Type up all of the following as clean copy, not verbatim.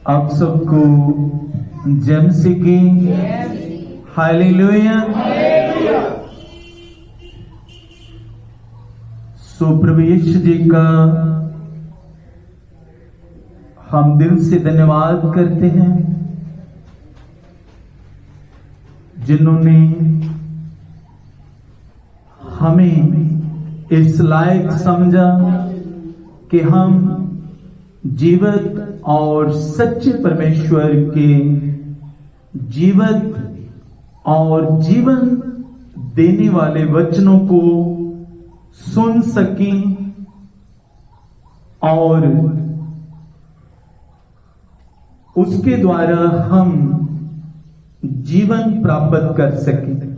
आप सबको जय मसीह की हालेलुया। सो प्रभु यीशु जी का हम दिल से धन्यवाद करते हैं जिन्होंने हमें इस लायक समझा कि हम जीवित और सच्चे परमेश्वर के जीवित और जीवन देने वाले वचनों को सुन सकें और उसके द्वारा हम जीवन प्राप्त कर सकें।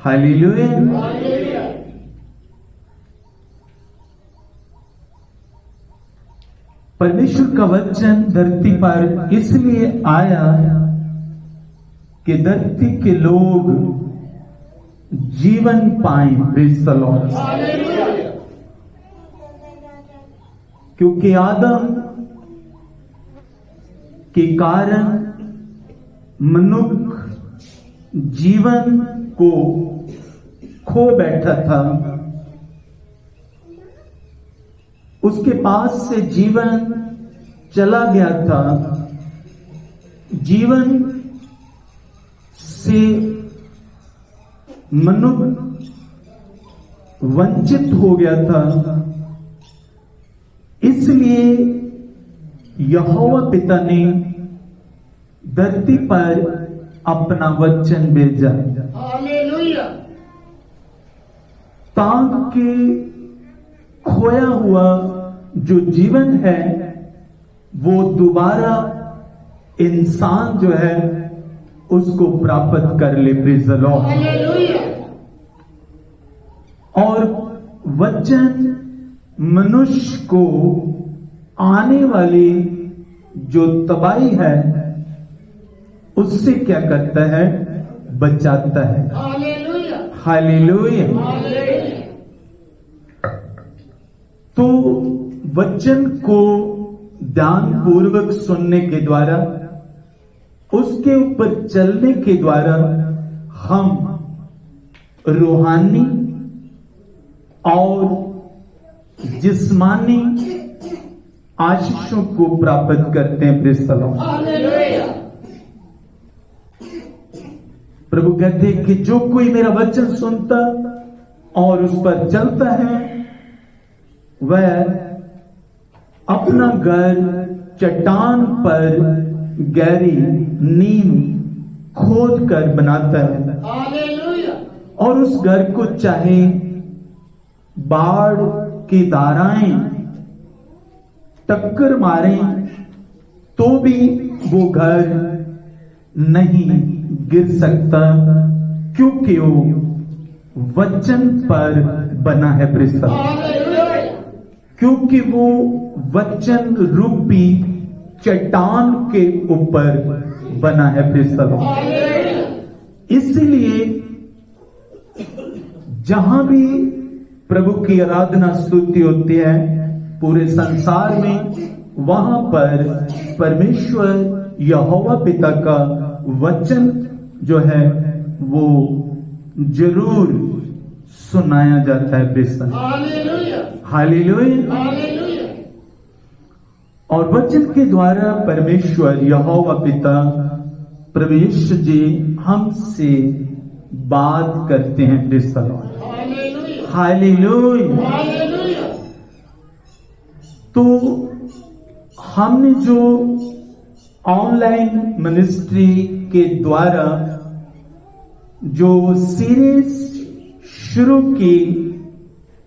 हालेलुया। परमेश्वर का वचन धरती पर इसलिए आया कि धरती के लोग जीवन पाएं। Praise the Lord. क्योंकि आदम के कारण मनुष्य जीवन को खो बैठा था। उसके पास से जीवन चला गया था। जीवन से मनुष्य वंचित हो गया था। इसलिए यहोवा पिता ने धरती पर अपना वचन भेजा ताकि खोया हुआ जो जीवन है वो दोबारा इंसान जो है उसको प्राप्त कर ले। Praise the Lord. और वचन मनुष्य को आने वाली जो तबाही है उससे क्या करता है? बचाता है। हालेलुया। तो वचन को ध्यान पूर्वक सुनने के द्वारा उसके ऊपर चलने के द्वारा हम रूहानी और जिस्मानी आशीषों को प्राप्त करते हैं। Praise the Lord. प्रभु कहते हैं कि जो कोई मेरा वचन सुनता और उस पर चलता है वह अपना घर चट्टान पर गहरी नींव खोद कर बनाता है और उस घर को चाहे बाढ़ की धाराएं टक्कर मारें तो भी वो घर नहीं गिर सकता क्योंकि वो वचन पर बना है। Praise the Lord. क्योंकि वो वचन रूपी चट्टान के ऊपर बना है। Praise the Lord. इसलिए जहां भी प्रभु की आराधना स्तुति होती है पूरे संसार में वहां पर परमेश्वर यहोवा पिता का वचन जो है वो जरूर सुनाया जाता है। Praise the Lord. हालेलुया। और वचन के द्वारा परमेश्वर यहोवा पिता प्रभु यीशु जी हमसे बात करते हैं। Praise the Lord. हालेलुया। तो हमने जो ऑनलाइन मिनिस्ट्री के द्वारा जो सीरीज शुरू की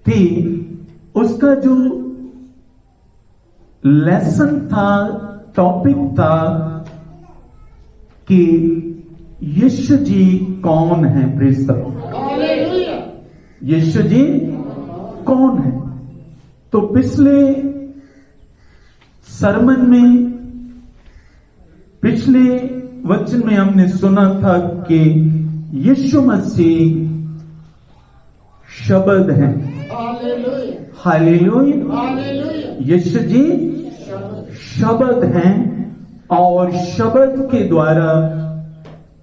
थी उसका जो लेसन था, टॉपिक था कि यीशु जी कौन है। Praise the lord. Yeshu ji कौन है? तो पिछले सरमन में पिछले वचन में हमने सुना था कि यीशु मसीह शब्द है। हालेलुया। यीशु जी शब्द हैं और शब्द के द्वारा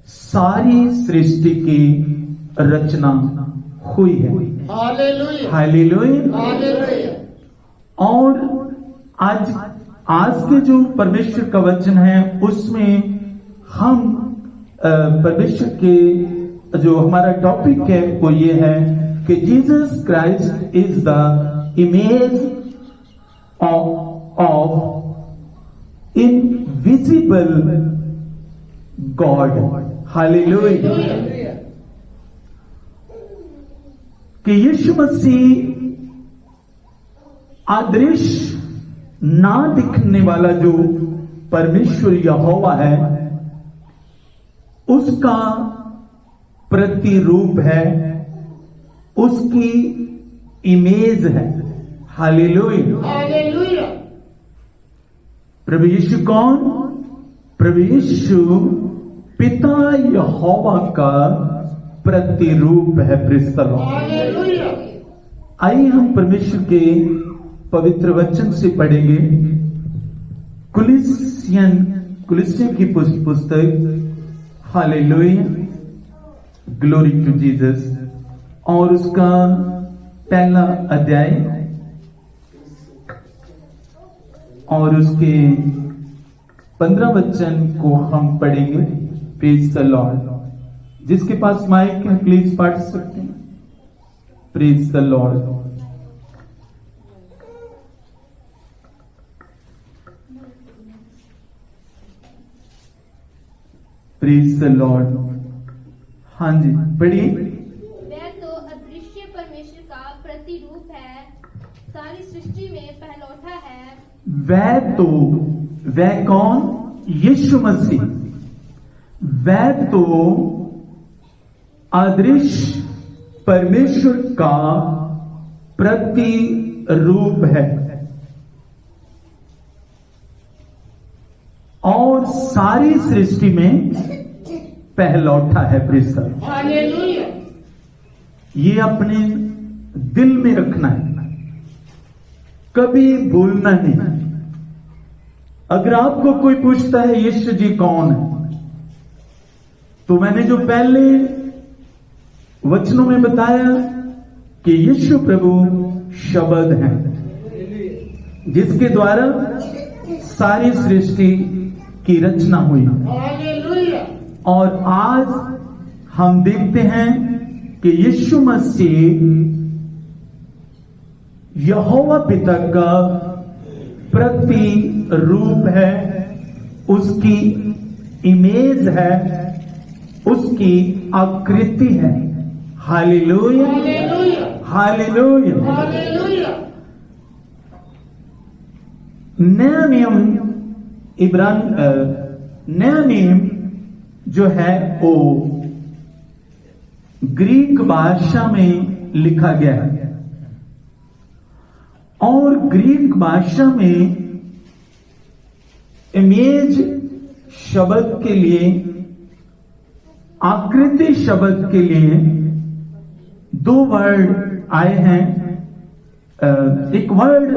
सारी सृष्टि की रचना हुई है। Hallelujah hallelujah. हालेलुया। और आज के जो परमेश्वर का वचन है उसमें हम परमेश्वर के जो हमारा टॉपिक है वो ये है कि Jesus Christ is the image of invisible God. Hallelujah. कि यीशु मसीह अदृश्य ना दिखने वाला जो परमेश्वर यहोवा है उसका प्रतिरूप है, उसकी इमेज है। हालेलुया। हालेलुया। प्रभु यीशु कौन? प्रभु यीशु पिता यहोवा का प्रतिरूप है। Praise the Lord. हालेलुया। आइए हम परमेश्वर के पवित्र वचन से पढ़ेंगे कुलिस्सियन की पुस्तक। Hallelujah, glory to Jesus. और उसका पहला अध्याय और उसके 15 वचन को हम पढ़ेंगे। Praise the Lord. जिसके पास माइक है प्लीज पढ़ सकते हैं। Praise the Lord. Praise the Lord. हाँ जी पढ़िए। वह तो अदृश्य परमेश्वर का प्रतिरूप है, सारी सृष्टि में पहलौठा है। वह कौन? यीशु मसीह। वह तो अदृश्य परमेश्वर का प्रतिरूप है और सारी सृष्टि में पहलौठा है। Praise the Lord. हालेलुया। ये अपने दिल में रखना है, कभी भूलना नहीं। अगर आपको कोई पूछता है यीशु जी कौन है, तो मैंने जो पहले वचनों में बताया कि यीशु प्रभु शब्द है जिसके द्वारा सारी सृष्टि की रचना हुई। हालेलुया। और आज हम देखते हैं कि यीशु मसीह यहोवा पिता का प्रतिरूप है, उसकी इमेज है, उसकी आकृति है। Hallelujah hallelujah. हालेलुया। हालेलुया। नया नियम नया नियम जो है वो ग्रीक भाषा में लिखा गया है और ग्रीक भाषा में इमेज शब्द के लिए, आकृति शब्द के लिए दो वर्ड आए हैं। एक वर्ड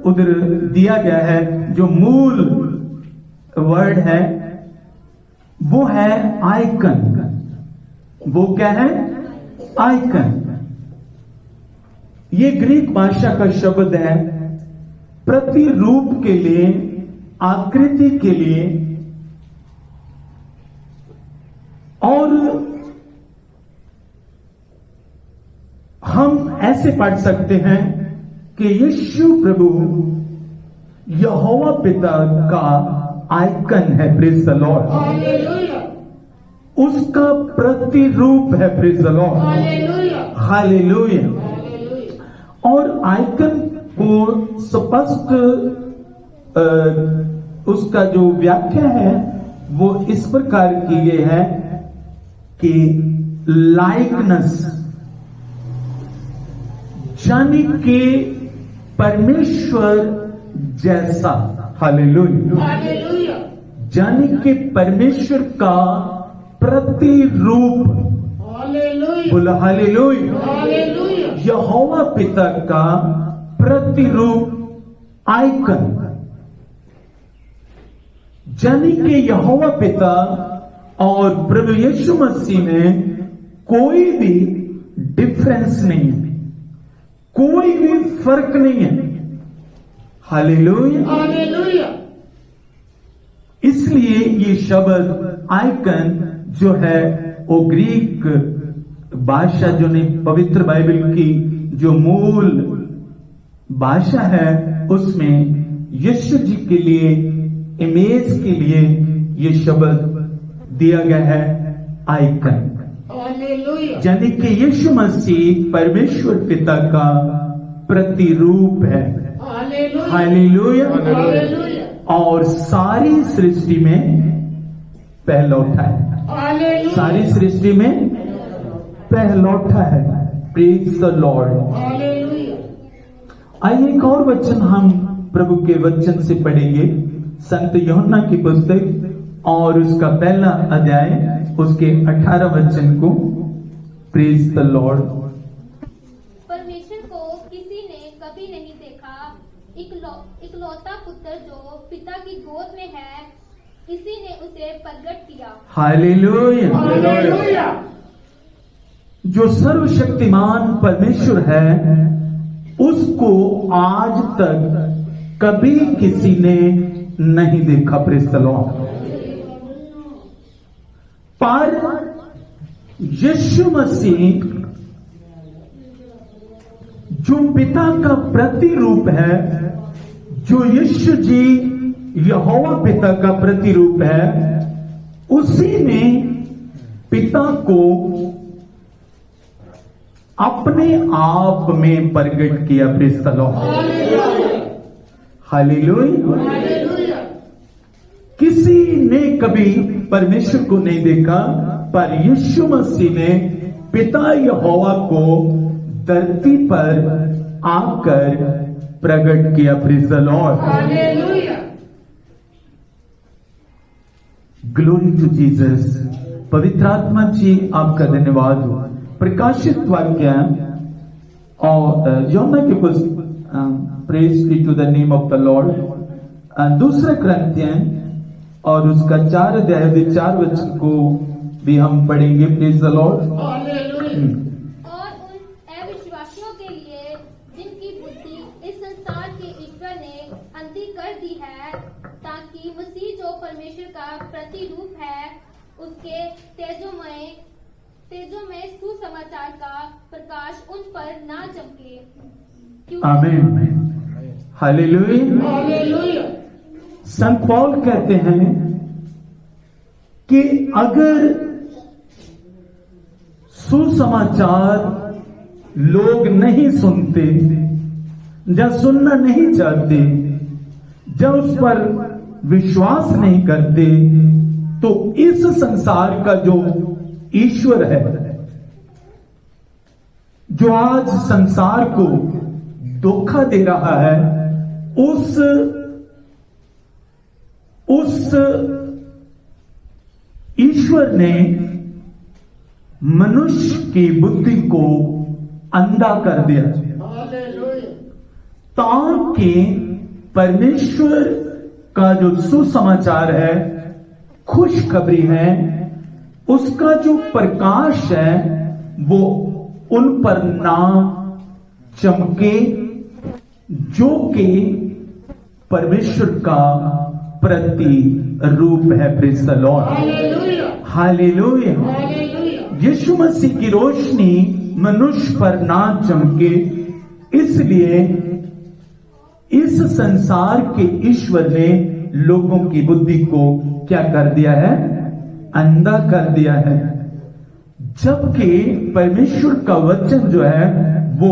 उधर दिया गया है जो मूल वर्ड है वो है आइकन। वो क्या है? आइकन। ये ग्रीक भाषा का शब्द है प्रतिरूप के लिए, आकृति के लिए। और हम ऐसे पढ़ सकते हैं कि यीशु प्रभु यहोवा पिता का आइकन है। Praise the Lord. हालेलुया। उसका प्रतिरूप है। Praise the Lord. Hallelujah. Hallelujah. Hallelujah. और आइकन को स्पष्ट उसका जो व्याख्या है वो इस प्रकार की गई है कि लाइकनेस, यानी कि परमेश्वर जैसा। हालेलुया। हालेलुया। यानी कि परमेश्वर का प्रतिरूप। हालेलुया। बोला हालेलुया। हालेलुया। यहोवा पिता का प्रतिरूप, आइकन, यानी कि यहोवा पिता और प्रभु यीशु मसीह में कोई भी डिफरेंस नहीं है, कोई भी फर्क नहीं है। हालेलुया। हालेलुया। इसलिए ये शब्द आइकन जो है वो ग्रीक भाषा जो नहीं, पवित्र बाइबल की जो मूल भाषा है उसमें यीशु जी के लिए, इमेज के लिए ये शब्द दिया गया है आइकन। हालेलुया। यानी कि यीशु मसीह परमेश्वर पिता का प्रतिरूप है। हालेलुया। हालेलुया। हालेलुया। और सारी सृष्टि में पहलौठा है। हालेलुया। सारी सृष्टि में पहलौठा है। Praise the Lord. हालेलुया। आइए एक और वचन हम प्रभु के वचन से पढ़ेंगे, संत यूहन्ना की पुस्तक और उसका पहला अध्याय उसके 18 वचन को। Praise the Lord. परमेश्वर को किसी ने कभी नहीं देखा, इकलौता पुत्र जो पिता की गोद में है, किसी ने उसे प्रकट किया। हालेलुया। हालेलुया। जो सर्वशक्तिमान परमेश्वर है उसको आज तक कभी किसी ने नहीं देखा। Praise the Lord. पर यीशु मसीह जो पिता का प्रतिरूप है, जो यीशु जी यहोवा पिता का प्रतिरूप है, उसी ने पिता को अपने आप में प्रकट किया। Praise the Lord. Hallelujah. Hallelujah. किसी ने कभी परमेश्वर को नहीं देखा, पर यीशु मसीह ने पिता यहोवा को धरती पर आकर प्रकट किया। Praise the Lord. Hallelujah. Glory to Jesus. पवित्र आत्मा जी आपका धन्यवाद हो। प्रकाशित वाक्य और यूहन्ना के पुस्तक praise be to the name of the Lord, दूसरा कुरिन्थियन और उसका 4 अध्याय 4 वचन को भी हम पढ़ेंगे। Praise the Lord. हालेलुया। और उन अविश्वासियों के लिए जिनकी बुद्धि इस संसार के ईश्वर ने अंधी कर दी है, ताकि मसीह जो परमेश्वर का प्रतिरूप है उसके तेजोमय सुसमाचार का प्रकाश उन पर ना चमके। आमीन। हालेलुया। हालेलुया। संत पौल कहते हैं कि अगर सुसमाचार लोग नहीं सुनते या सुनना नहीं चाहते, जब उस पर विश्वास नहीं करते, तो इस संसार का जो ईश्वर है, जो आज संसार को धोखा दे रहा है, उस ईश्वर ने मनुष्य की बुद्धि को अंधा कर दिया, हालेलुया। ताकि परमेश्वर का जो सुसमाचार है, खुशखबरी है, उसका जो प्रकाश है वो उन पर ना चमके, जो कि परमेश्वर का प्रतिरूप है। Praise the Lord. Hallelujah. Hallelujah. Hallelujah. Yeshu Masih की रोशनी मनुष्य पर ना चमके, इसलिए इस संसार के ईश्वर ने लोगों की बुद्धि को क्या कर दिया है? अंधा कर दिया है। जबकि परमेश्वर का वचन जो है वो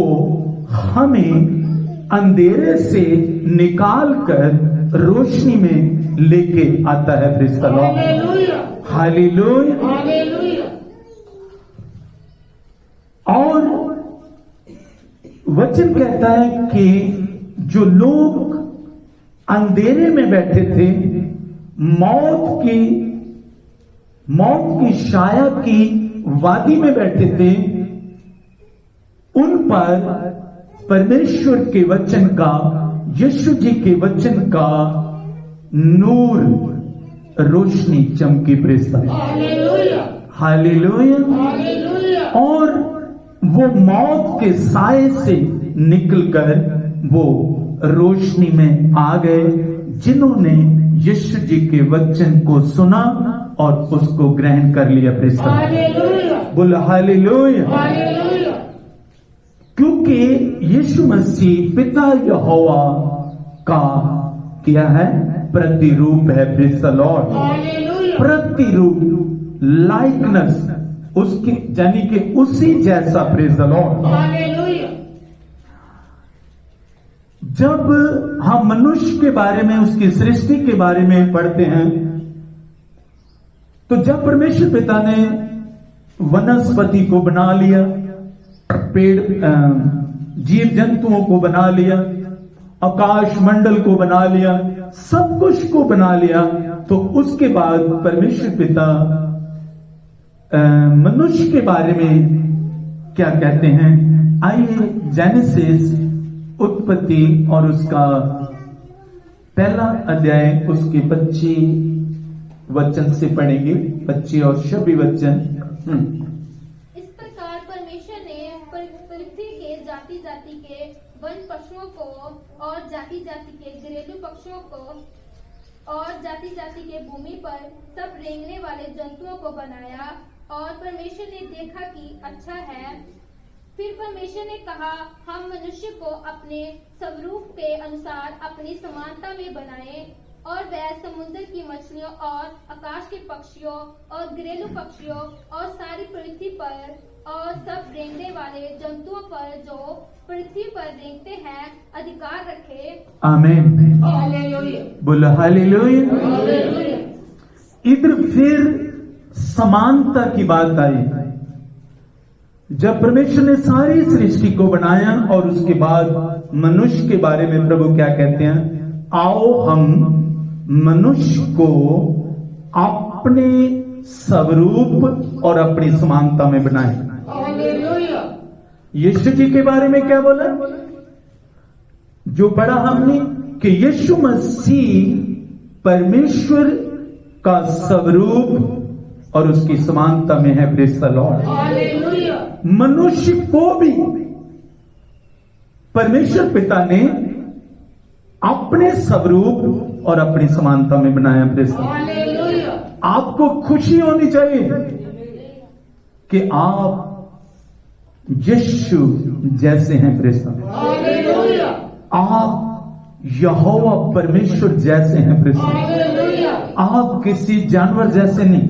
हमें अंधेरे से निकाल कर रोशनी में लेके आता है। Praise the Lord. Hallelujah. Hallelujah. Hallelujah. और वचन कहता है कि जो लोग अंधेरे में बैठे थे, मौत की छाया की वादी में बैठे थे, उन पर परमेश्वर के वचन का, यीशु जी के वचन का नूर रोशनी चमकी। Praise the Lord, hallelujah, hallelujah. Hallelujah, और वो मौत के साए से निकलकर वो रोशनी में आ गए, जिन्होंने यीशु जी के वचन को सुना और उसको ग्रहण कर लिया। प्रेज़ द लॉर्ड, हालेलुया, बोल हालेलुया। हालेलुया, क्योंकि यीशु मसीह पिता यहोवा का क्या है? प्रतिरूप है। प्रेज़ द लॉर्ड, हालेलुया, प्रतिरूप, लाइकनेस उसकी, यानी कि उसी जैसा। Praise the Lord. हालेलुया, जब हम मनुष्य के बारे में, उसकी सृष्टि के बारे में पढ़ते हैं, तो जब परमेश्वर पिता ने वनस्पति को बना लिया, पेड़, जीव जंतुओं को बना लिया, आकाश मंडल को बना लिया, सब कुछ को बना लिया, तो उसके बाद परमेश्वर पिता मनुष्य के बारे में क्या कहते हैं? आइए जेनेसिस, उत्पत्ति और उसका पहला अध्याय, उसके 25 वचन से पढ़ेंगे, 25 और 26 वचन। इस प्रकार परमेश्वर ने पृथ्वी के जाति जाति के वन पशुओं को और जाति जाति के घरेलू पक्षियों को और जाति जाति के भूमि पर सब रेंगने वाले जंतुओं को बनाया, और परमेश्वर ने देखा कि अच्छा है। फिर परमेश्वर ने कहा, हम मनुष्य को अपने स्वरूप के अनुसार अपनी समानता में बनाएं, और वह समुद्र की मछलियों और आकाश के पक्षियों और घरेलू पक्षियों और सारी पृथ्वी पर और सब रेंगने वाले जंतुओं पर जो पृथ्वी पर रेंगते हैं अधिकार रखे। आमीन, हालेलुया, बोलो हालेलुया। हालेलुया, इधर फिर समानता की बात आई। जब परमेश्वर ने सारी सृष्टि को बनाया और उसके बाद मनुष्य के बारे में प्रभु क्या कहते हैं? आओ हम मनुष्य को अपने स्वरूप और अपनी समानता में बनाएं। हालेलुया, यीशु जी के बारे में क्या बोला? जो पढ़ा हमने कि यीशु मसीह परमेश्वर का स्वरूप और उसकी समानता में है। प्रेज़ द लॉर्ड, हालेलुया, मनुष्य को भी परमेश्वर पिता ने अपने स्वरूप और अपनी समानता में बनाया। प्रेज़ द लॉर्ड, हालेलुया, आपको खुशी होनी चाहिए कि आप यीशु जैसे हैं। प्रेज़ द लॉर्ड, हालेलुया, आप यहोवा परमेश्वर जैसे हैं। प्रेज़ द लॉर्ड, हालेलुया, आप किसी जानवर जैसे नहीं,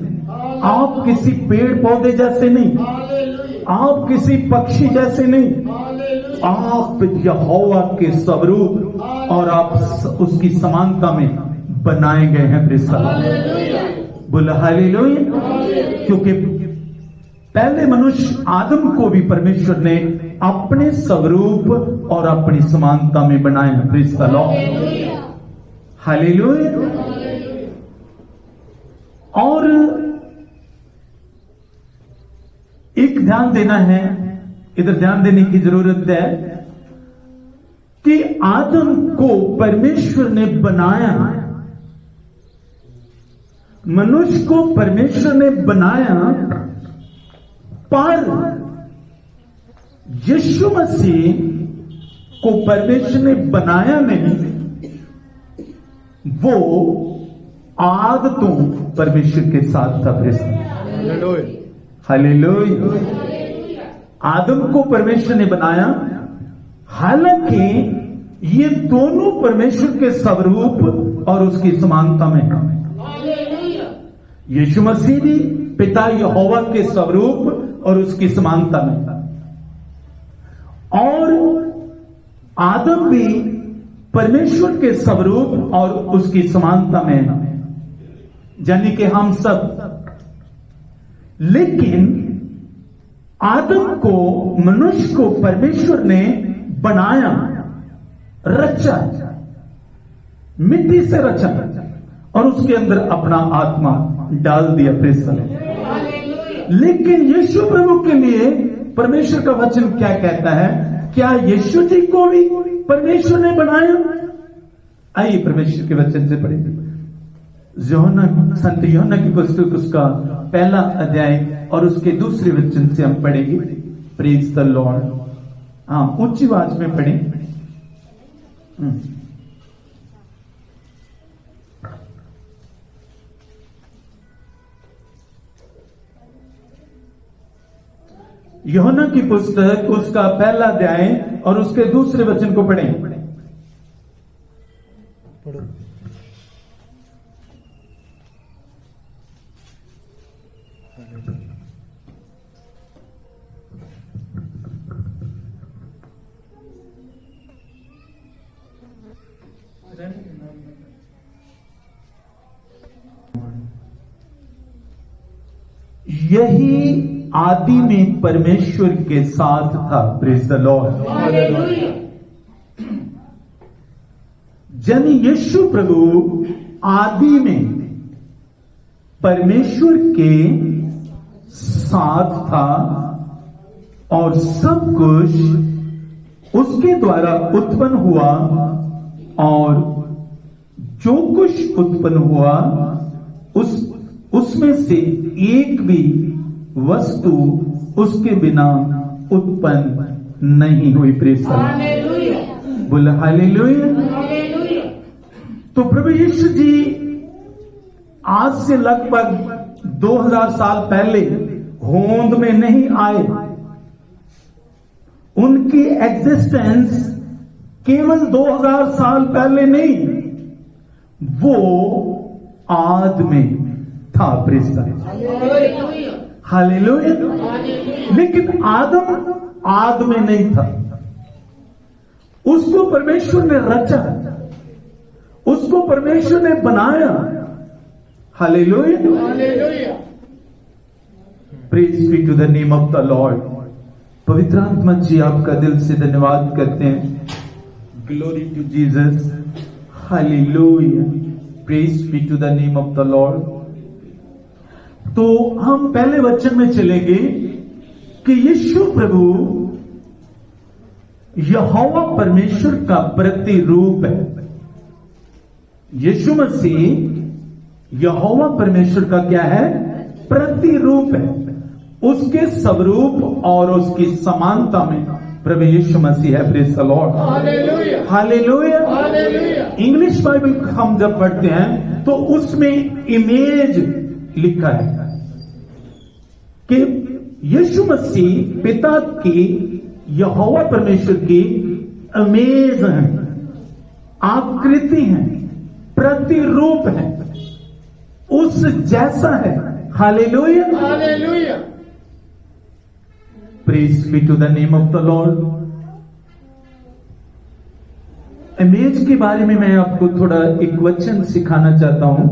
आप किसी पेड़ पौधे जैसे नहीं, हालेलुया, आप किसी पक्षी जैसे नहीं, हालेलुया, आप यहोवा के स्वरूप और आप उसकी समानता में बनाए गए हैं। प्रेज़ द लॉर्ड, हालेलुया, बोलो हालेलुया। क्योंकि पहले मनुष्य आदम को भी परमेश्वर ने अपने स्वरूप और अपनी समानता में बनाया। Praise the Lord, hallelujah. और एक ध्यान देना है, इधर ध्यान देने की जरूरत है कि आदम को परमेश्वर ने बनाया, मनुष्य को परमेश्वर ने बनाया, पर यीशु मसीह को परमेश्वर ने बनाया नहीं, वो आदतों परमेश्वर के साथ था। हालेलुया। आदम को परमेश्वर ने बनाया, हालांकि ये दोनों परमेश्वर के स्वरूप और उसकी समानता में हैं। हालेलुया, यीशु मसीह भी पिता यहोवा के स्वरूप और उसकी समानता में, और आदम भी परमेश्वर के स्वरूप और उसकी समानता में, यानी कि हम सब। लेकिन आदम को, मनुष्य को परमेश्वर ने बनाया, रचा, मिट्टी से रचा और उसके अंदर अपना आत्मा डाल दिया। Praise the Lord. हालेलुया, लेकिन यीशु प्रभु के लिए परमेश्वर का वचन क्या कहता है? क्या यीशु जी को भी परमेश्वर ने बनाया? आइए परमेश्वर के वचन से पढ़ेंगे। संत यूहन्ना की पुस्तक उसका पहला अध्याय और उसके दूसरे वचन से हम पढ़ेंगे। Praise the Lord. हाँ, ऊंची आवाज में पढ़ें। यूहन्ना की पुस्तक उसका पहला अध्याय और उसके दूसरे वचन को पढ़ें। पढ़ो। यही आदि में परमेश्वर के साथ था। Praise the Lord. हालेलुया। जन यीशु प्रभु आदि में परमेश्वर के साथ था और सब कुछ उसके द्वारा उत्पन्न हुआ और जो कुछ उत्पन्न हुआ उसमें से एक भी वस्तु उसके बिना उत्पन्न नहीं हुई। Praise the Lord. हालेलुया। बोला हालेलुया। हालेलुया। तो प्रभु यीशु जी आज से लगभग 2000 साल पहले होंद में नहीं आए। उनकी एग्जिस्टेंस केवल 2000 साल पहले नहीं, वो आद में था। Praise the Lord. Hallelujah. Hallelujah. Hallelujah. लेकिन आदम आद में नहीं था। उसको परमेश्वर ने रचा, उसको परमेश्वर ने बनाया। Hallelujah. Hallelujah. Praise be to the name of the Lord. पवित्र आत्मा जी आपका दिल से धन्यवाद करते हैं। Glory to Jesus. Hallelujah. Praise be to the name of the Lord. तो हम पहले वचन में चलेंगे कि यीशु प्रभु यहोवा परमेश्वर का प्रतिरूप है। यीशु मसीह यहोवा परमेश्वर का क्या है? प्रतिरूप है। उसके स्वरूप और उसकी समानता में प्रभु यीशु मसीह है। Praise the Lord. Hallelujah. Hallelujah. Hallelujah. English Bible हम जब पढ़ते हैं तो उसमें इमेज लिखा है कि यीशु मसीह पिता की, यहोवा परमेश्वर की इमेज है, आकृति है, प्रतिरूप है, उस जैसा है। Hallelujah. Hallelujah. Praise be to the name of the Lord. Image के बारे में मैं आपको थोड़ा एक वचन सिखाना चाहता हूं।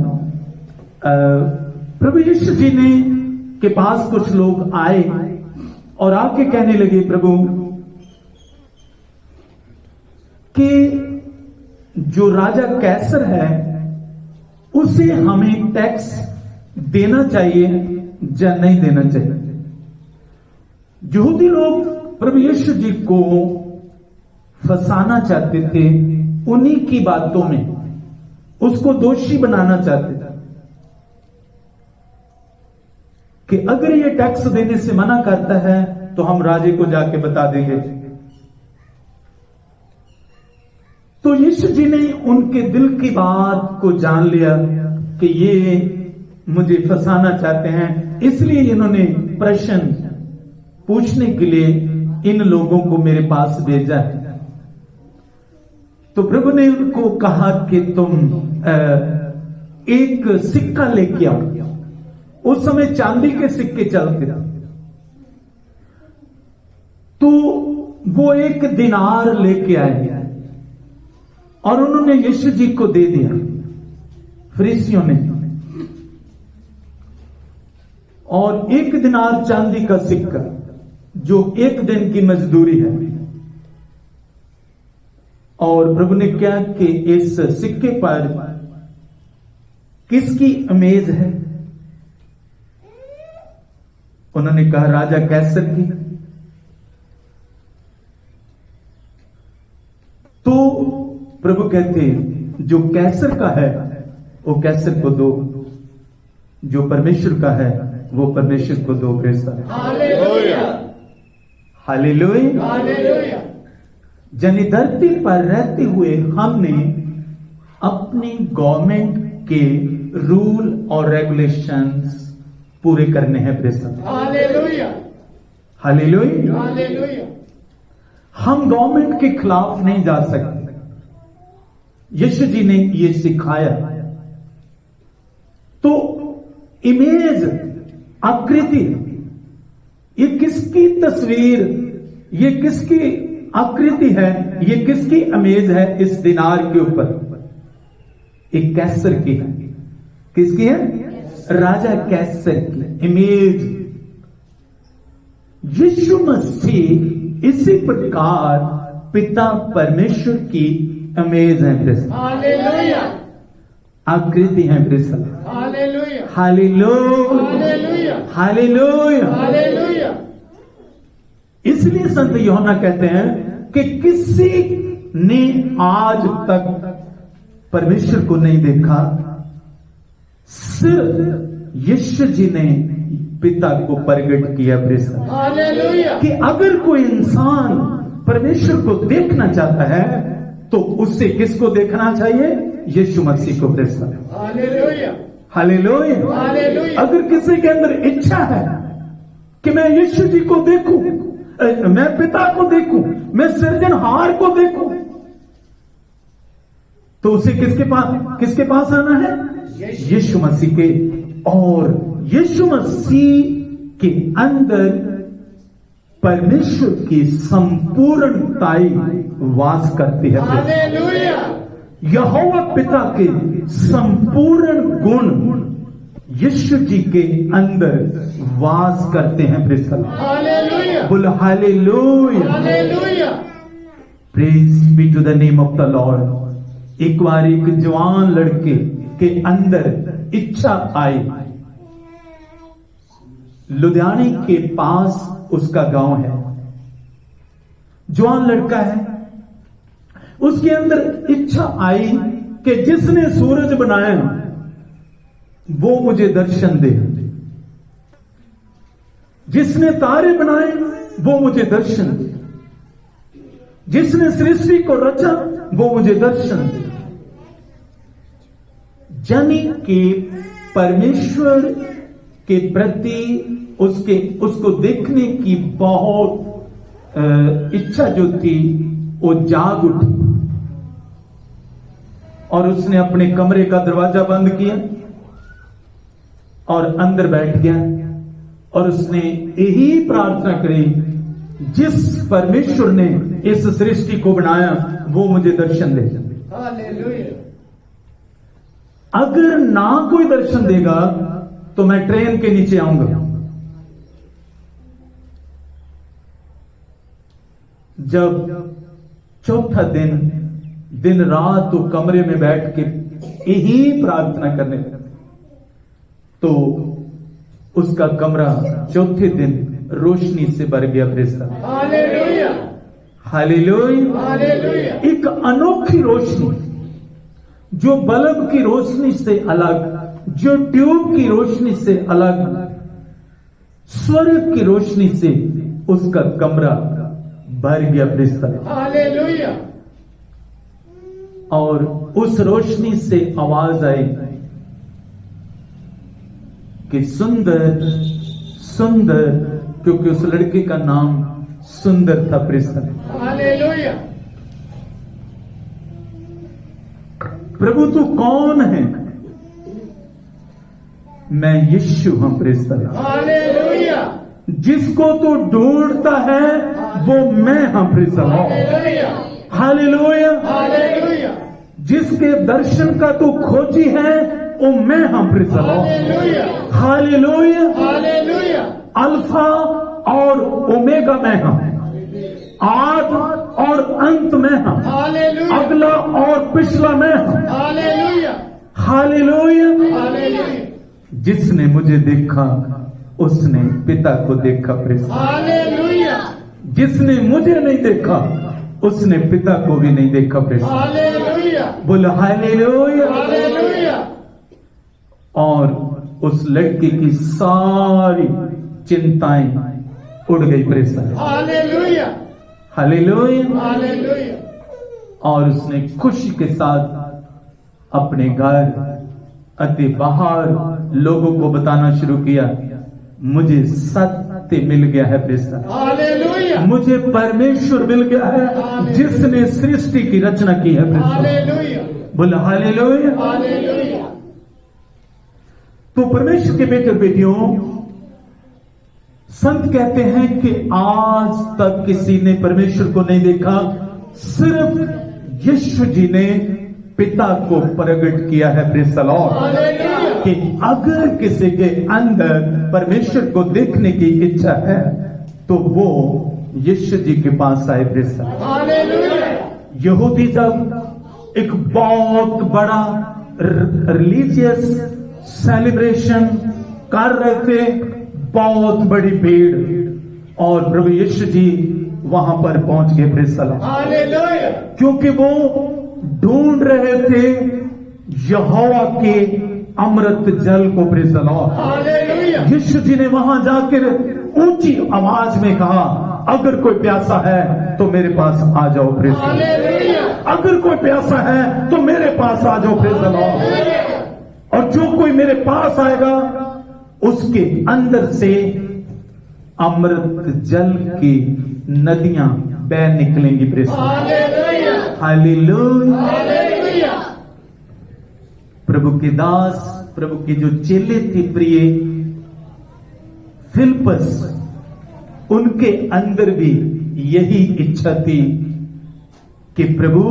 प्रभु यीशु जी ने के पास कुछ लोग आए और आके कहने लगे, प्रभु कि जो राजा कैसर है उसे हमें टैक्स देना चाहिए या नहीं देना चाहिए। यहूदी लोग प्रभु यीशु जी को फंसाना चाहते थे, उन्हीं की बातों में उसको दोषी बनाना चाहते थे कि अगर ये टैक्स देने से मना करता है तो हम राजे को जाके बता देंगे। तो यीशु जी ने उनके दिल की बात को जान लिया कि ये मुझे फंसाना चाहते हैं, इसलिए इन्होंने प्रश्न पूछने के लिए इन लोगों को मेरे पास भेजा है। तो प्रभु ने उनको कहा कि तुम एक सिक्का लेके आओ। उस समय चांदी के सिक्के चलते थे, तो वो एक दिनार लेके आए और उन्होंने यीशु जी को दे दिया, फरीसियों ने। और एक दिनार चांदी का सिक्का जो एक दिन की मजदूरी है। और प्रभु ने क्या कि इस सिक्के पर किसकी इमेज है? उन्होंने कहा राजा कैसर की। तो प्रभु कहते जो कैसर का है वो कैसर को दो, जो परमेश्वर का है वो परमेश्वर को दो। Praise the Lord. Hallelujah. Hallelujah. Hallelujah. जनी धरती पर रहते हुए हमने अपनी गवर्नमेंट के रूल और रेगुलेशंस पूरे करने हैं। Praise the Lord. Hallelujah. Hallelujah. Hallelujah. हम गवर्नमेंट के खिलाफ नहीं जा सकते। यीशु जी ने ये सिखाया। तो इमेज, आकृति, ये किसकी तस्वीर, ये किसकी आकृति है, ये किसकी इमेज है इस दिनार के ऊपर? एक कैसर की है। किसकी है? राजा कैसर की इमेज। यीशु मसीह इसी प्रकार पिता परमेश्वर की इमेज है। हालेलुया। आकृति है। Praise the Lord. Hallelujah. Hallelujah. Hallelujah. Hallelujah. Hallelujah. इसलिए संत यूहन्ना कहते हैं कि किसी ने आज तक परमेश्वर को नहीं देखा, सिर्फ यीशु जी ने पिता को प्रकट किया। Praise the Lord. हालेलुया। कि अगर कोई इंसान परमेश्वर को देखना चाहता है तो उससे किसको देखना चाहिए? यीशु मसीह को। Praise the Lord. Hallelujah. Hallelujah. Hallelujah. अगर किसी के अंदर इच्छा है कि मैं यीशु जी को देखूं, मैं पिता को देखूं, मैं सृजनहार को देखूं, तो उसे किसके पास आना है? यीशु मसीह के। और यीशु मसीह के अंदर परमेश्वर की संपूर्णताई वास करती है। हालेलुया। यहोवा पिता के संपूर्ण गुण यीशु जी के अंदर वास करते हैं। Praise the Lord. हालेलुया। बोल hallelujah. Hallelujah. Praise be to the name of the Lord. एक बार एक जवान लड़के के अंदर इच्छा आई। लुधियाने के पास उसका गांव है। जवान लड़का है, उसके अंदर इच्छा आई कि जिसने सूरज बनाया वो मुझे दर्शन दे, जिसने तारे बनाए वो मुझे दर्शन दे, जिसने सृष्टि को रचा वो मुझे दर्शन दे। यानी कि परमेश्वर के प्रति उसको देखने की बहुत इच्छा जो थी वो जाग उठी और उसने अपने कमरे का दरवाजा बंद किया और अंदर बैठ गया और उसने यही प्रार्थना करी, जिस परमेश्वर ने इस सृष्टि को बनाया वो मुझे दर्शन दे। हालेलुया। अगर ना कोई दर्शन देगा तो मैं ट्रेन के नीचे आऊंगा। जब चौथा दिन रात तो कमरे में बैठ के यही प्रार्थना करने लगा तो उसका कमरा चौथे दिन रोशनी से भर गया। Praise the Lord. Hallelujah. Hallelujah. Hallelujah. एक अनोखी रोशनी जो बल्ब की रोशनी से अलग, जो ट्यूब की रोशनी से अलग, स्वर्ग की रोशनी से उसका कमरा भर गया। Praise the Lord. हालेलुया। और उस रोशनी से आवाज आई कि सुंदर सुंदर, क्योंकि उस लड़के का नाम सुंदर था। Praise the Lord. हालेलुया। प्रभु तू कौन है? मैं यीशु हूं। Praise the Lord. हालेलुया। जिसको तू ढूंढता है वो मैं हूं। Praise the Lord. Hallelujah. Hallelujah. Hallelujah. जिसके दर्शन का तू खोजी है वो मैं हूं। Praise the Lord. Hallelujah. Hallelujah. Hallelujah. Alpha और ओमेगा मैं हूं, आद और अंत में हूं, हालेलुया। अगला और पिछला मैं हूं। हालेलुया। हालेलुया। हालेलुया। जिसने मुझे देखा उसने पिता को देखा। Praise the Lord. हालेलुया। जिसने मुझे नहीं देखा उसने पिता को भी नहीं देखा। Praise the Lord. हालेलुया। बोलो हालेलुया। हालेलुया। और उस लड़के की सारी चिंताएं उड़ गई। Praise the Lord. Hallelujah. Hallelujah. Hallelujah. और उसने खुशी के साथ अपने घर अति बाहर लोगों को बताना शुरू किया, मुझे सत्य मिल गया है। Praise the Lord. हालेलुया। मुझे परमेश्वर मिल गया है जिसने सृष्टि की रचना की है। Praise the Lord. हालेलुया। बोला हालेलुया। हालेलुया। तो परमेश्वर के बेटे और बेटियों, संत कहते हैं कि आज तक किसी ने परमेश्वर को नहीं देखा, सिर्फ यीशु जी ने पिता को प्रकट किया है। Praise the Lord. हालेलुया। कि अगर किसी के अंदर परमेश्वर को देखने की इच्छा है तो वो यीशु जी के पास आए। Praise the Lord. हालेलुया। यहूदी जब एक बहुत बड़ा रिलीजियस सेलिब्रेशन कर रहे थे, बहुत बड़ी भीड़, और प्रभु यीशु जी वहां पर पहुंच गए। Praise the Lord. हालेलुया। क्योंकि वो ढूंढ रहे थे यहोवा के अमृत जल को। Praise the Lord. Hallelujah. Yeshu जी ने वहां जाकर ऊंची आवाज में कहा, अगर कोई प्यासा है तो मेरे पास आ जाओ। Praise the Lord. हालेलुया। अगर कोई प्यासा है तो मेरे पास आ जाओ। Praise the Lord. और जो कोई मेरे पास आएगा उसके अंदर से अमृत जल की नदियां बह निकलेंगी। Praise the Lord. Hallelujah. Hallelujah. Hallelujah. प्रभु के दास, प्रभु के जो चेले थे प्रिय फिलिप्पस, उनके अंदर भी यही इच्छा थी कि प्रभु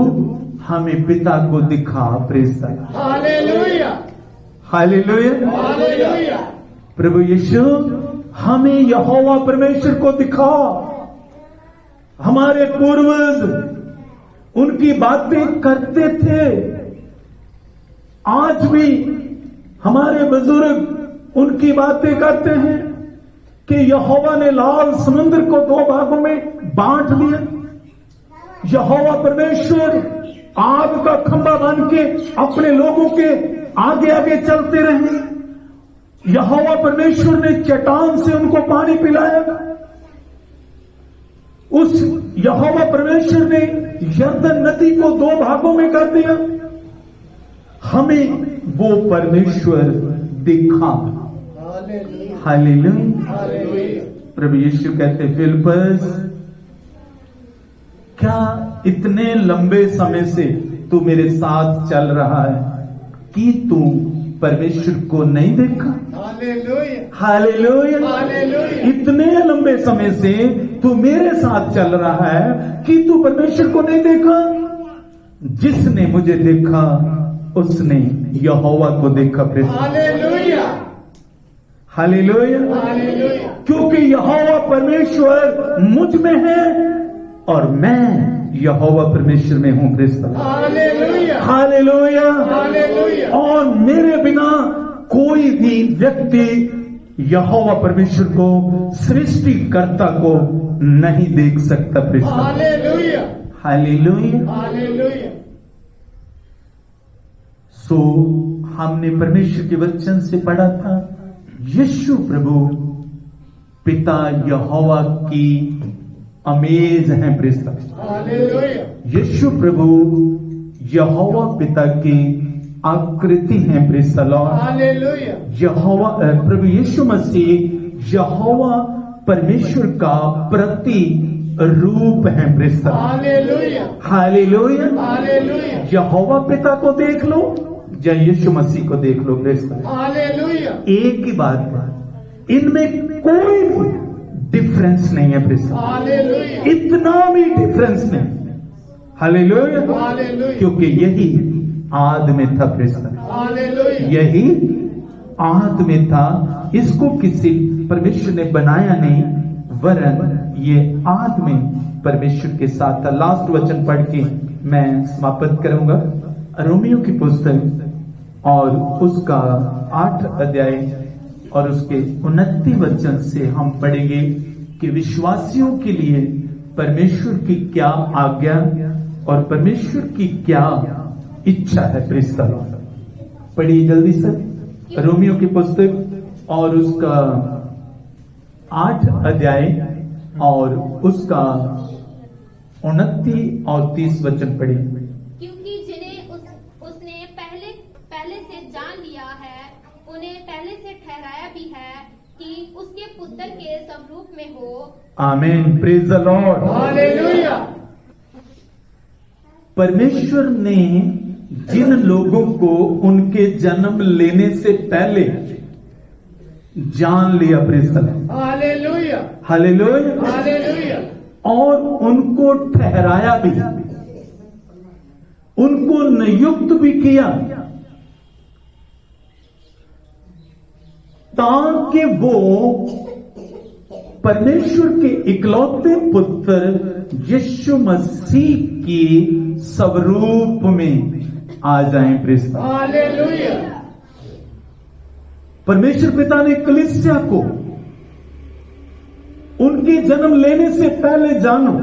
हमें पिता को दिखा। Praise the Lord. Hallelujah. Hallelujah. Hallelujah. प्रभु यीशु हमें यहोवा परमेश्वर को दिखा। हमारे पूर्वज उनकी बातें करते थे, आज भी हमारे बुजुर्ग उनकी बातें करते हैं कि यहोवा ने लाल समुद्र को दो भागों में बांट दिया। यहोवा परमेश्वर आग का खंभा बन के अपने लोगों के आगे आगे चलते रहे। यहोवा परमेश्वर ने चट्टान से उनको पानी पिलाया। उस यहोवा परमेश्वर ने यरदन नदी को दो भागों में कर दिया। हमें वो परमेश्वर दिखा। हालेलुया। हालेलुया। हालेलुया। प्रभु यीशु कहते, फिलिप्पस, क्या इतने लंबे समय से तू मेरे साथ चल रहा है कि तू परमेश्वर को नहीं देखा? हालेलुया। हालेलुया। हालेलुया। इतने लंबे समय से तू मेरे साथ चल रहा है कि तू परमेश्वर को नहीं देखा? जिसने मुझे देखा उसने यहोवा को देखा। Praise the Lord. Hallelujah. Hallelujah. Hallelujah. क्योंकि यहोवा परमेश्वर मुझ में है और मैं यहोवा परमेश्वर में हूं। Praise the Lord. Hallelujah. Hallelujah. Hallelujah. और मेरे बिना कोई भी व्यक्ति यहोवा परमेश्वर को, सृष्टिकर्ता को नहीं देख सकता। Praise the Lord. Hallelujah. Hallelujah. Hallelujah. सो हमने परमेश्वर के वचन से पढ़ा था, यीशु प्रभु पिता यहोवा की अमेज है। Praise the Lord. Hallelujah. Yeshu प्रभु यहोवा पिता की आकृति है। Praise the Lord. Hallelujah. Yahova प्रभु यीशु मसीह यहोवा परमेश्वर का प्रति रूप है। Praise the Lord. Hallelujah. Hallelujah. Hallelujah. Yahova पिता को देख लो या यीशु मसीह को देख लो। Praise the Lord. हालेलुया। एक ही बात है, इनमें कोई भी डिफरेंस नहीं है। Praise the Lord. हालेलुया। इतना भी डिफरेंस नहीं। हालेलुया। हालेलुया। क्योंकि यही आद में था। Praise the Lord. हालेलुया। यही आद में था। इसको किसी परमेश्वर ने बनाया नहीं, वरन ये आद में परमेश्वर के साथ था। लास्ट वचन पढ़ के मैं समाप्त करूंगा। रोमियो की पुस्तक और उसका 8 अध्याय और उसके 29 वचन से हम पढ़ेंगे कि विश्वासियों के लिए परमेश्वर की क्या आज्ञा और परमेश्वर की क्या इच्छा है। Praise the Lord. पढ़िए जल्दी से रोमियो की पुस्तक और उसका 8 अध्याय और उसका 29 और 30 वचन पढ़े। क्योंकि जिन्हें उसने पहले से जान लिया है, उन्हें पहले से ठहराया भी है कि उसके पुत्र के स्वरूप में हो। आमीन, प्रेज द लॉर्ड। हालेलुया। परमेश्वर ने जिन लोगों को उनके जन्म लेने से पहले जान लिया, praise the Lord, hallelujah. Hallelujah, hallelujah. और उनको ठहराया भी, उनको नियुक्त भी किया ताकि वो परमेश्वर के इकलौते पुत्र यीशु मसीह के स्वरूप में आ जाएं। Praise the Lord. हालेलुया। परमेश्वर पिता ने कलीसिया को उनके जन्म लेने से पहले जानो।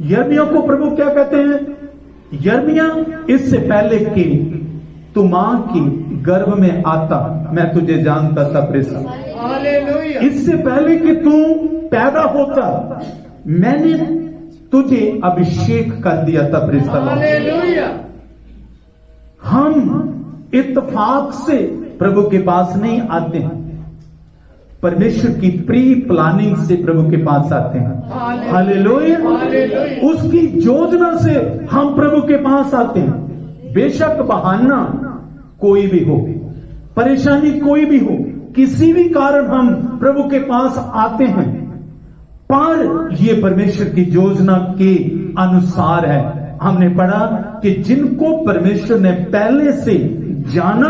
यिर्मयाह को प्रभु क्या कहते हैं? यिर्मयाह, इससे पहले कि तू मां की गर्भ में आता मैं तुझे जानता था। Praise the Lord. हालेलुया। इससे पहले कि तू पैदा होता मैंने तुझे अभिषेक कर दिया था। Praise the Lord. हालेलुया। हम इत्तेफाक से प्रभु के पास नहीं आते हैं, परमेश्वर की प्री प्लानिंग से प्रभु के पास आते हैं। हालेलुया। हालेलुया। उसकी योजना से हम प्रभु के पास आते हैं। बेशक बहाना कोई भी हो, परेशानी कोई भी हो, किसी भी कारण हम प्रभु के पास आते हैं, पर ये परमेश्वर की योजना के अनुसार है। हमने पढ़ा कि जिनको परमेश्वर ने पहले से जाना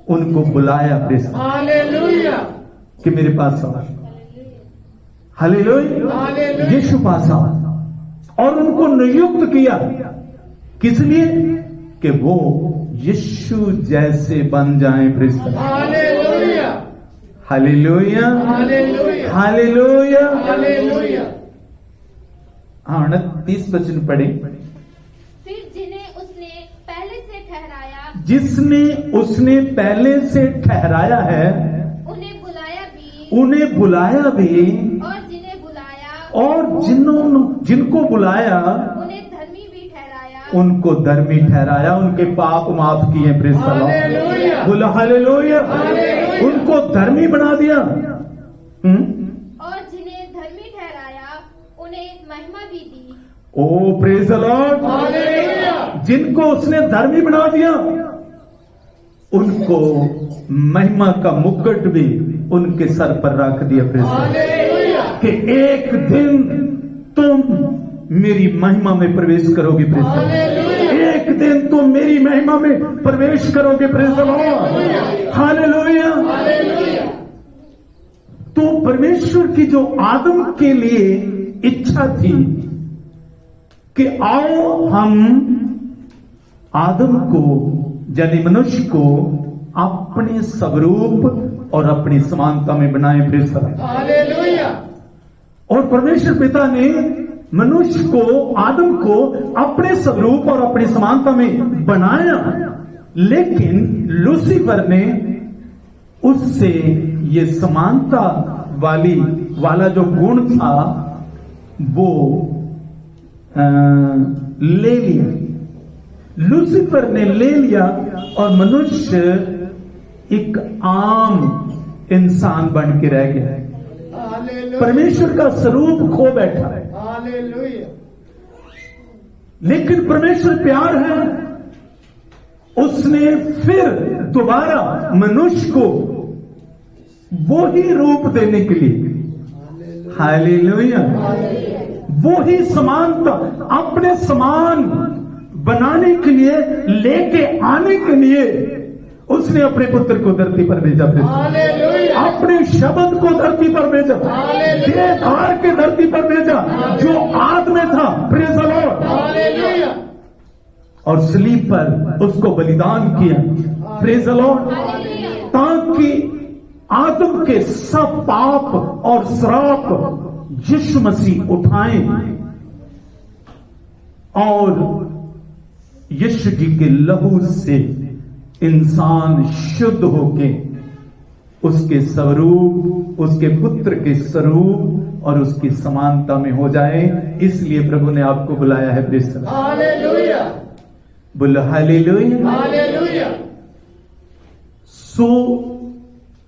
उनको बुलाया। Press hallelujah. कि मेरे पास आओ, हालेलुया, हालेलुया। यीशु पास आओ, और उनको नियुक्त किया किस लिए? कि वो यीशु जैसे बन जाएं। Press hallelujah. Hallelujah, hallelujah. Hallelujah. Hallelujah. हाँ, 29 वचन पढ़े। फिर जिन्हें उसने पहले से ठहराया, जिसने उसने पहले से ठहराया है उन्हें बुलाया भी, उन्हें बुलाया भी, और जिन्हें बुलाया और जिनको बुलाया उन्हें धर्मी भी ठहराया। उनको धर्मी ठहराया, उनके पाप माफ किए। Praise the Lord. हालेलुया। बोला हालेलुया। हालेलुया। उनको धर्मी बना दिया। और जिन्हें धर्मी ठहराया उन्हें महिमा भी दी। ओ प्रेज द लॉर्ड। हालेलुया। जिनको उसने धर्मी बना दिया उनको महिमा का मुकुट भी उनके सर पर रख दिया। Praise the Lord. हालेलुया। कि एक दिन तुम मेरी महिमा में प्रवेश करोगे। Praise the Lord. हालेलुया। एक दिन तुम मेरी महिमा में प्रवेश करोगे। Praise the Lord. Hallelujah. Hallelujah. तो परमेश्वर की जो आदम के लिए इच्छा थी कि आओ हम आदम को, यानी मनुष्य को, अपने स्वरूप और अपनी समानता में बनाए। Praise the Lord. हालेलुया। और परमेश्वर पिता ने मनुष्य को, आदम को अपने स्वरूप और अपनी समानता में बनाया, लेकिन लूसीफर ने उससे ये समानता वाला जो गुण था वो ले लिया। लूसीफर ने ले लिया और मनुष्य एक आम इंसान बन के रह गया। हालेलुया। परमेश्वर का स्वरूप खो बैठा है। हालेलुया। लेकिन परमेश्वर प्यार है, उसने फिर दोबारा मनुष्य को वो ही रूप देने के लिए, हालेलुया, वो ही समानता, अपने समान बनाने के लिए, लेके आने के लिए उसने अपने पुत्र को धरती पर भेजा। हालेलुया। अपने शब्द को धरती पर भेजा, देहधार के धरती पर भेजा जो आद में था। Praise the Lord. हालेलुया। और सलीब पर उसको बलिदान किया। Praise the Lord. ताकि आदम के सब पाप और श्राप यीशु मसीह उठाएं और यीशु जी के लहू से इंसान शुद्ध होके उसके स्वरूप, उसके पुत्र के स्वरूप और उसकी समानता में हो जाए, इसलिए प्रभु ने आपको बुलाया है। Praise the Lord. हालेलुया, बोलो हालेलुया। हालेलुया। सो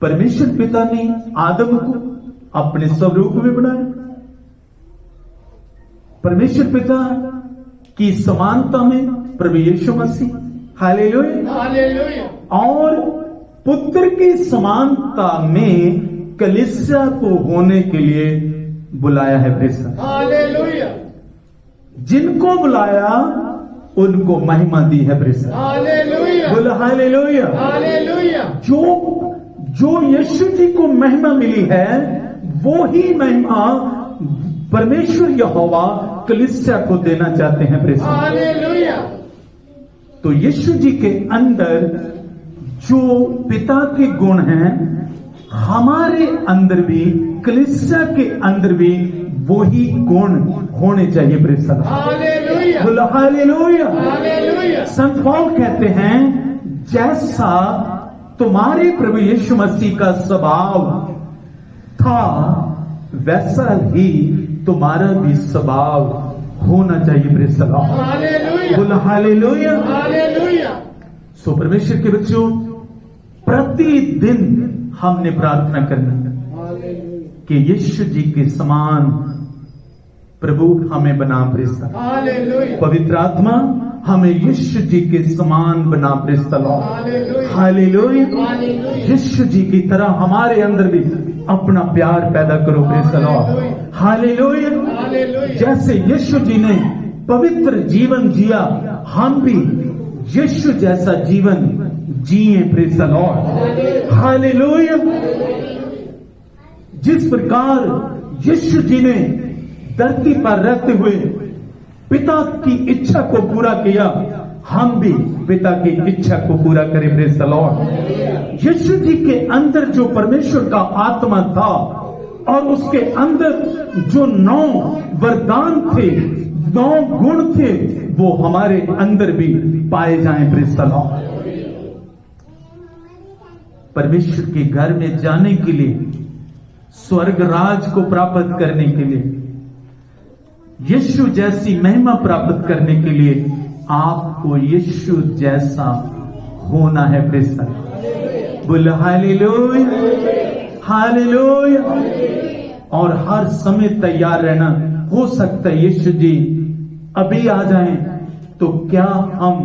परमेश्वर पिता ने आदम को अपने स्वरूप में बनाया। परमेश्वर पिता की समानता में प्रभु यीशु मसीह, हालेलुया, हालेलुया। और पुत्र की समानता में कलीसिया को होने के लिए बुलाया है। Praise the Lord. हालेलुया, जिनको बुलाया उनको महिमा दी है। Praise the Lord. हालेलुया, बोलो हालेलुया। हालेलुया। जो यीशु जी को महिमा मिली है, वो ही महिमा परमेश्वर यहोवा कलीसिया को देना चाहते हैं। Praise the Lord. हालेलुया, तो यीशु जी के अंदर जो पिता के गुण हैं, हमारे अंदर भी, कलीसिया के अंदर भी वही गुण होने चाहिए। Praise the Lord. हालेलुया, बोलो हालेलुया। हालेलुया। संत पौल कहते हैं, जैसा तुम्हारे प्रभु यीशु मसीह का स्वभाव था, वैसा ही तुम्हारा भी स्वभाव होना चाहिए। Praise the Lord. हालेलुया, बोलो हालेलुया। हालेलुया। सो परमेश्वर के बच्चों, प्रतिदिन हमने प्रार्थना करनी है हालेलुया, कि यीशु जी के समान प्रभु हमें बना। Praise the Lord. हालेलुया, पवित्र आत्मा हमें यीशु जी के समान बना। Praise the Lord. Hallelujah, hallelujah. Hallelujah. Yeshu ji की तरह हमारे अंदर भी अपना प्यार पैदा करो। Praise the Lord. Hallelujah. Hallelujah. जैसे यीशु जी ने पवित्र जीवन जिया, हम भी यीशु जैसा जीवन जिए। Praise the Lord. हालेलुया। जिस प्रकार यीशु जी ने धरती पर रहते हुए पिता की इच्छा को पूरा किया, हम भी पिता की इच्छा को पूरा करें। Praise the lord. Yeshu ji के अंदर जो परमेश्वर का आत्मा था और उसके अंदर जो 9 वरदान थे, 9 गुण थे, वो हमारे अंदर भी पाए जाएं। Praise the Lord. परमेश्वर के घर में जाने के लिए, स्वर्ग राज को प्राप्त करने के लिए, यीशु जैसी महिमा प्राप्त करने के लिए आपको यीशु जैसा होना है। Praise the Lord. बोलो हालेलुया, हालेलुया। और हर समय तैयार रहना। हो सकता है यीशु जी अभी आ जाएं, तो क्या हम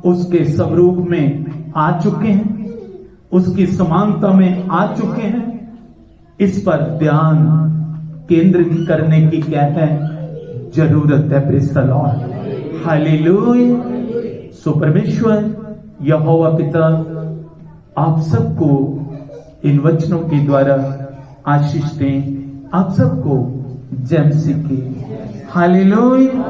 उसके स्वरूप में आ चुके हैं, उसकी समानता में आ चुके हैं? इस पर ध्यान केंद्रित करने की क्या है, जरूरत है। Praise the Lord. हालेलुया। सो परमेश्वर यहोवा पिता आप सबको इन वचनों के द्वारा आशीष दें। आप सबको जय मसीह की। हालेलुया।